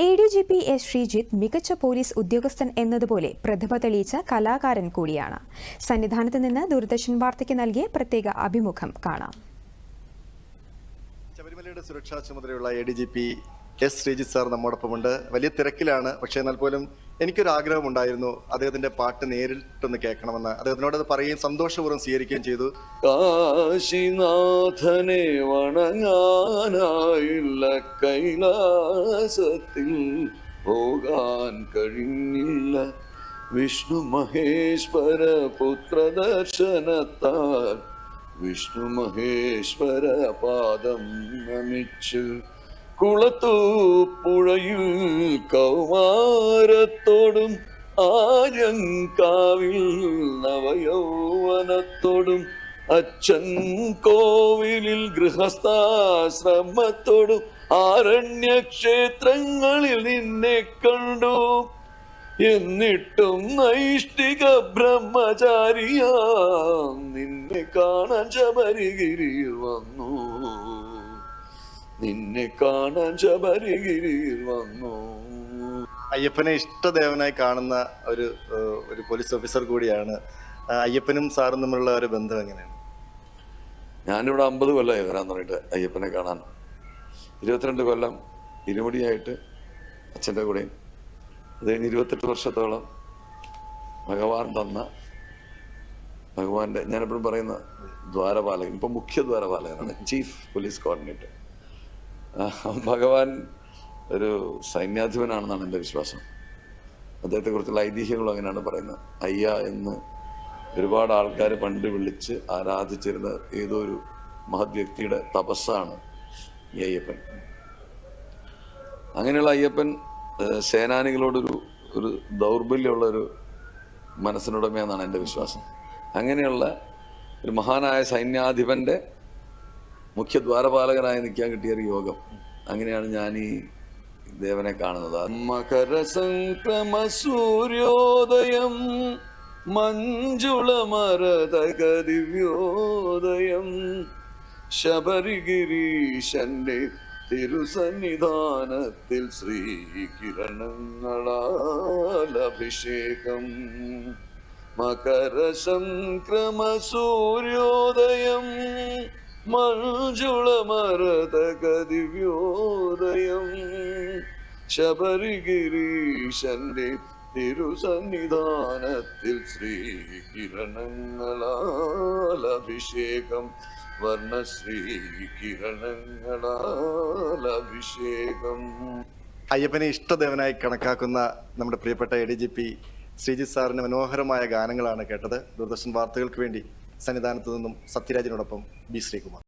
ADGP S. Sreejith മികച്ച police ഉദ്യോഗസ്ഥൻ എന്നതുപോലെ പ്രതിഭ തെളിയിച്ച കലാകാരൻ കൂടിയാണ്. സന്നിധാനത്ത് നിന്ന് ദൂരദർശൻ വാർത്തയ്ക്ക് നൽകിയ പ്രത്യേക അഭിമുഖം കാണാം. ശബരിമലയുടെ സുരക്ഷാ ചുമതലയുള്ള ADGP S. ശ്രീജിത്ത് സാർ നമ്മോടൊപ്പമുണ്ട്. വലിയ തിരക്കിലാണ്. പക്ഷേ എന്നാൽ പോലും എനിക്കൊരു ആഗ്രഹമുണ്ടായിരുന്നു അദ്ദേഹത്തിന്റെ പാട്ട് നേരിട്ടൊന്ന് കേൾക്കണമെന്ന്. അദ്ദേഹത്തിനോട് അത് പറയുകയും സന്തോഷപൂർവ്വം സ്വീകരിക്കുകയും ചെയ്തു. കാശിനാഥനെ വണങ്ങാനായില്ല, കൈലാസത്തിൽ പോകാൻ കഴിഞ്ഞില്ല, വിഷ്ണു മഹേശ്വര പുത്രദർശനത്താൽ വിഷ്ണു മഹേശ്വര പാദം നമിച്ചു, കുളത്തൂപ്പുഴയിൽ കൗമാരത്തോടും ആര്യങ്കാവിൽ നവയൗവനത്തോടും അച്ഛൻ കോവിലിൽ ഗൃഹസ്ഥാശ്രമത്തോടും ആരണ്യക്ഷേത്രങ്ങളിൽ നിന്നെ കണ്ടു, എന്നിട്ടും നൈഷ്ഠിക ബ്രഹ്മചാരിയാ നിന്നെ കാണാൻ ശബരിഗിരിയിൽ വന്നു, നിന്നെ കാണാൻ ശബരിഗിരിയിൽ വന്നു. അയ്യപ്പനെ ഇഷ്ടദേവനായി കാണുന്ന ഒരു പോലീസ് ഓഫീസർ കൂടിയാണ്. അയ്യപ്പനും സാറും തമ്മിലുള്ള ഒരു ബന്ധം എങ്ങനെയാണ്? ഞാനിവിടെ 50 കൊല്ലമായി വരാൻ തുടങ്ങിയിട്ട് അയ്യപ്പനെ കാണാൻ. 22 കൊല്ലം ഇരുമുടിയായിട്ട് അച്ഛൻ്റെ കൂടെയും, അത് കഴിഞ്ഞ് 28 വർഷത്തോളം ഭഗവാൻ തന്ന ഭഗവാന്റെ, ഞാനെപ്പോഴും പറയുന്ന ദ്വാരപാലകൻ, ഇപ്പം മുഖ്യ ദ്വാരപാലകനാണ്, ചീഫ് പോലീസ് കോർഡിനേറ്റർ. ഭഗവാൻ ഒരു സൈന്യാധിപനാണെന്നാണ് എൻ്റെ വിശ്വാസം. അദ്ദേഹത്തെക്കുറിച്ചുള്ള ഐതിഹ്യങ്ങളും അങ്ങനെയാണ് പറയുന്നത്. അയ്യ എന്ന് ഒരുപാട് ആൾക്കാർ പണ്ട് വിളിച്ച് ആരാധിച്ചിരുന്ന ഏതോ ഒരു മഹത് വ്യക്തിയുടെ തപസ്സാണ് ഈ അയ്യപ്പൻ. അങ്ങനെയുള്ള അയ്യപ്പൻ സേനാനികളോടൊരു ദൗർബല്യമുള്ളൊരു മനസ്സിനുടമയെന്നാണ് എൻ്റെ വിശ്വാസം. അങ്ങനെയുള്ള ഒരു മഹാനായ സൈന്യാധിപൻ്റെ മുഖ്യ ദ്വാരപാലകനായി നിൽക്കാൻ കിട്ടിയൊരു യോഗം. അങ്ങനെയാണ് ഞാൻ ഈ ദേവനെ കാണുന്നത്. മകരസംക്രമ സൂര്യോദയം മഞ്ജുളമരതക ദിവ്യോദയം, ശബരിഗിരീശന്റെ തിരുസന്നിധാനത്തിൽ ശ്രീകിരണങ്ങളാൽ അഭിഷേകം. മകരസംക്രമ സൂര്യോദയം മഞ്ജുളമരതക ദിവ്യോദയം, ശബരിഗിരീശന്റെ തിരുസന്നിധാനത്തിൽ ശ്രീകിരണങ്ങളാൽ അഭിഷേകം, വർണ്ണശ്രീ കിരണങ്ങളാൽ അഭിഷേകം. അയ്യപ്പനെ ഇഷ്ടദേവനായി കണക്കാക്കുന്ന നമ്മുടെ പ്രിയപ്പെട്ട ADGP ശ്രീജിത്ത് സാറിന്റെ മനോഹരമായ ഗാനങ്ങളാണ് കേട്ടത്. ദൂരദർശൻ വാർത്തകൾക്ക് വേണ്ടി സന്നിധാനത്ത് നിന്നും സത്യരാജിനോടൊപ്പം B. ശ്രീകുമാർ.